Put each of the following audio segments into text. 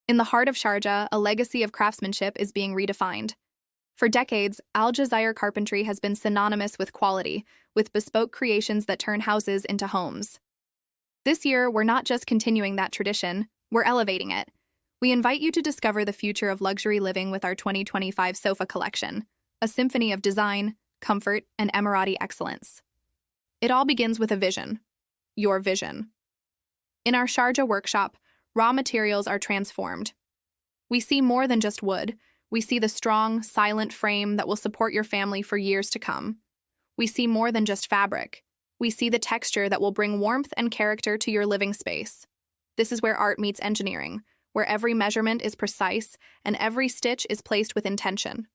In the heart of Sharjah, a legacy of craftsmanship is being redefined. For decades, Jazaier Carpentry has been synonymous with quality, with bespoke creations that turn houses into homes. This year, we're not just continuing that tradition, we're elevating it. We invite you to discover the future of luxury living with our 2025 sofa collection, a symphony of design, comfort, and Emirati excellence. It all begins with a vision. Your vision. In our Sharjah workshop, raw materials are transformed. We see more than just wood. We see the strong, silent frame that will support your family for years to come. We see more than just fabric. We see the texture that will bring warmth and character to your living space. This is where art meets engineering, where every measurement is precise and every stitch is placed with intention.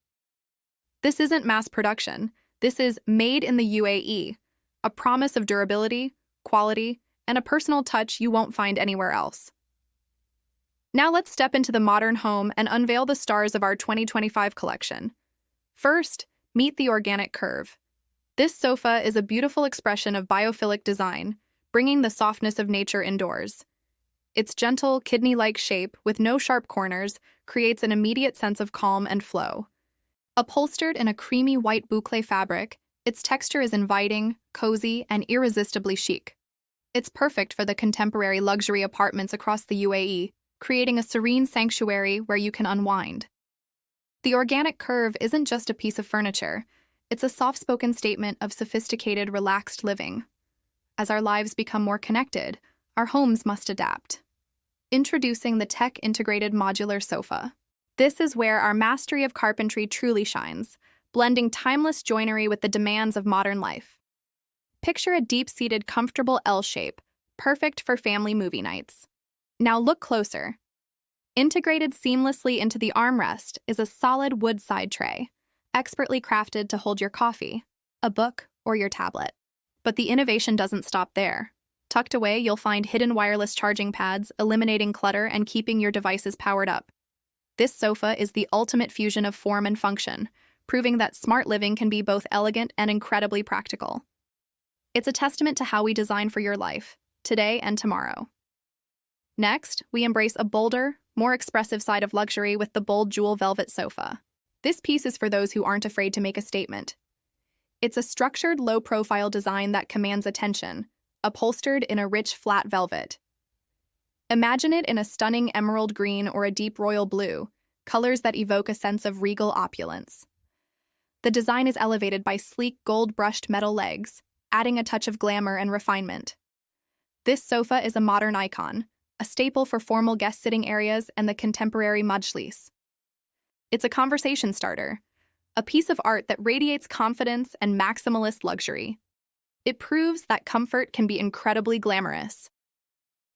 This isn't mass production. This is made in the UAE, a promise of durability, quality, and a personal touch you won't find anywhere else. Now let's step into the modern home and unveil the stars of our 2025 collection. First, meet the organic curve. This sofa is a beautiful expression of biophilic design, bringing the softness of nature indoors. Its gentle, kidney-like shape, with no sharp corners, creates an immediate sense of calm and flow. Upholstered in a creamy white boucle fabric, its texture is inviting, cozy, and irresistibly chic. It's perfect for the contemporary luxury apartments across the UAE, creating a serene sanctuary where you can unwind. The organic curve isn't just a piece of furniture, it's a soft-spoken statement of sophisticated, relaxed living. As our lives become more connected, our homes must adapt. Introducing the tech-integrated modular sofa. This is where our mastery of carpentry truly shines, blending timeless joinery with the demands of modern life. Picture a deep-seated, comfortable L shape, perfect for family movie nights. Now look closer. Integrated seamlessly into the armrest is a solid wood side tray, expertly crafted to hold your coffee, a book, or your tablet. But the innovation doesn't stop there. Tucked away, you'll find hidden wireless charging pads, eliminating clutter and keeping your devices powered up. This sofa is the ultimate fusion of form and function, proving that smart living can be both elegant and incredibly practical. It's a testament to how we design for your life, today and tomorrow. Next, we embrace a bolder, more expressive side of luxury with the bold jewel velvet sofa. This piece is for those who aren't afraid to make a statement. It's a structured, low-profile design that commands attention, upholstered in a rich, flat velvet. Imagine it in a stunning emerald green or a deep royal blue, colors that evoke a sense of regal opulence. The design is elevated by sleek, gold-brushed metal legs, adding a touch of glamour and refinement. This sofa is a modern icon, a staple for formal guest sitting areas and the contemporary majlis. It's a conversation starter, a piece of art that radiates confidence and maximalist luxury. It proves that comfort can be incredibly glamorous.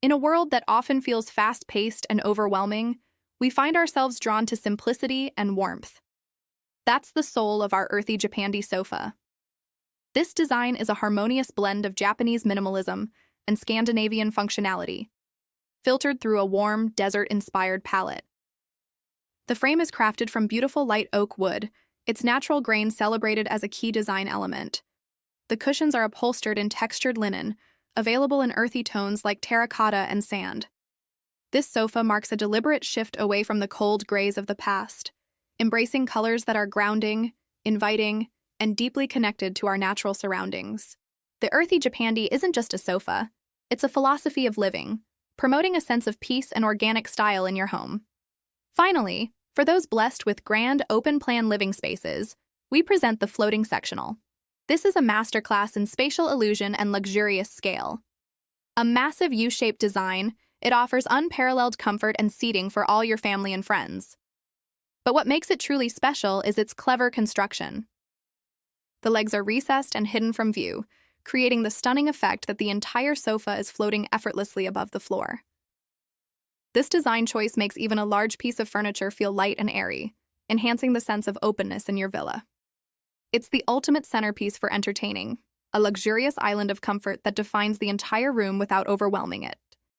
In a world that often feels fast-paced and overwhelming, we find ourselves drawn to simplicity and warmth. That's the soul of our earthy Japandi sofa. This design is a harmonious blend of Japanese minimalism and Scandinavian functionality, filtered through a warm, desert-inspired palette. The frame is crafted from beautiful light oak wood, its natural grain celebrated as a key design element. The cushions are upholstered in textured linen, available in earthy tones like terracotta and sand. This sofa marks a deliberate shift away from the cold grays of the past, embracing colors that are grounding, inviting, and deeply connected to our natural surroundings. The earthy Japandi isn't just a sofa, it's a philosophy of living, promoting a sense of peace and organic style in your home. Finally, for those blessed with grand, open-plan living spaces, we present the floating sectional. This is a masterclass in spatial illusion and luxurious scale. A massive U-shaped design, it offers unparalleled comfort and seating for all your family and friends. But what makes it truly special is its clever construction. The legs are recessed and hidden from view, creating the stunning effect that the entire sofa is floating effortlessly above the floor. This design choice makes even a large piece of furniture feel light and airy, enhancing the sense of openness in your villa. It's the ultimate centerpiece for entertaining, a luxurious island of comfort that defines the entire room without overwhelming it.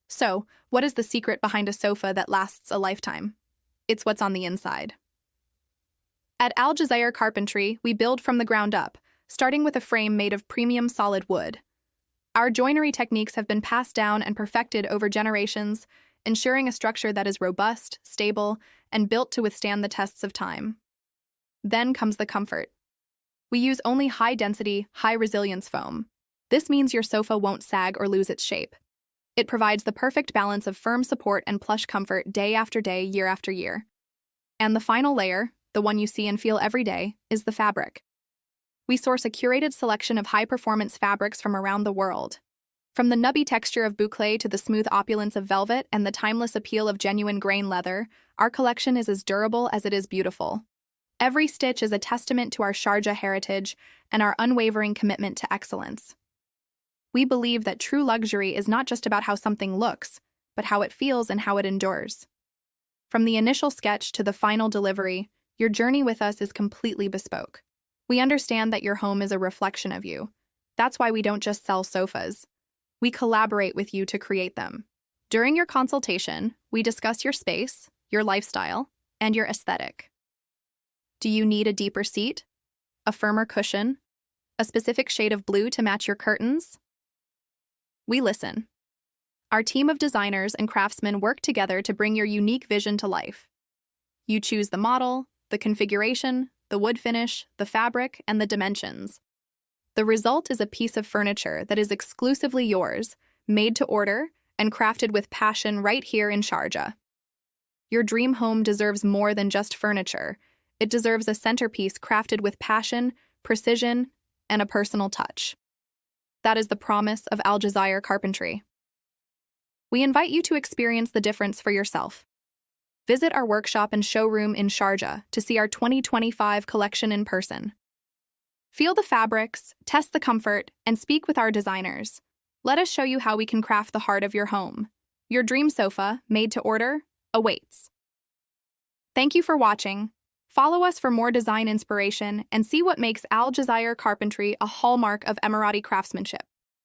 So, what is the secret behind a sofa that lasts a lifetime? It's what's on the inside. At Jazaier Carpentry, we build from the ground up, starting with a frame made of premium solid wood. Our joinery techniques have been passed down and perfected over generations, ensuring a structure that is robust, stable, and built to withstand the tests of time. Then comes the comfort. We use only high-density, high-resilience foam. This means your sofa won't sag or lose its shape. It provides the perfect balance of firm support and plush comfort day after day, year after year. And the final layer, the one you see and feel every day, is the fabric. We source a curated selection of high-performance fabrics from around the world. From the nubby texture of boucle to the smooth opulence of velvet and the timeless appeal of genuine grain leather, our collection is as durable as it is beautiful. Every stitch is a testament to our Sharjah heritage and our unwavering commitment to excellence. We believe that true luxury is not just about how something looks, but how it feels and how it endures. From the initial sketch to the final delivery, your journey with us is completely bespoke. We understand that your home is a reflection of you. That's why we don't just sell sofas. We collaborate with you to create them. During your consultation, we discuss your space, your lifestyle, and your aesthetic. Do you need a deeper seat? A firmer cushion? A specific shade of blue to match your curtains? We listen. Our team of designers and craftsmen work together to bring your unique vision to life. You choose the model, the configuration, the wood finish, the fabric, and the dimensions. The result is a piece of furniture that is exclusively yours, made to order, and crafted with passion right here in Sharjah. Your dream home deserves more than just furniture. It deserves a centerpiece crafted with passion, precision, and a personal touch. That is the promise of Jazaier Carpentry. We invite you to experience the difference for yourself. Visit our workshop and showroom in Sharjah to see our 2025 collection in person. Feel the fabrics, test the comfort, and speak with our designers. Let us show you how we can craft the heart of your home. Your dream sofa, made to order, awaits. Thank you for watching. Follow us for more design inspiration and see what makes Jazaier Carpentry a hallmark of Emirati craftsmanship.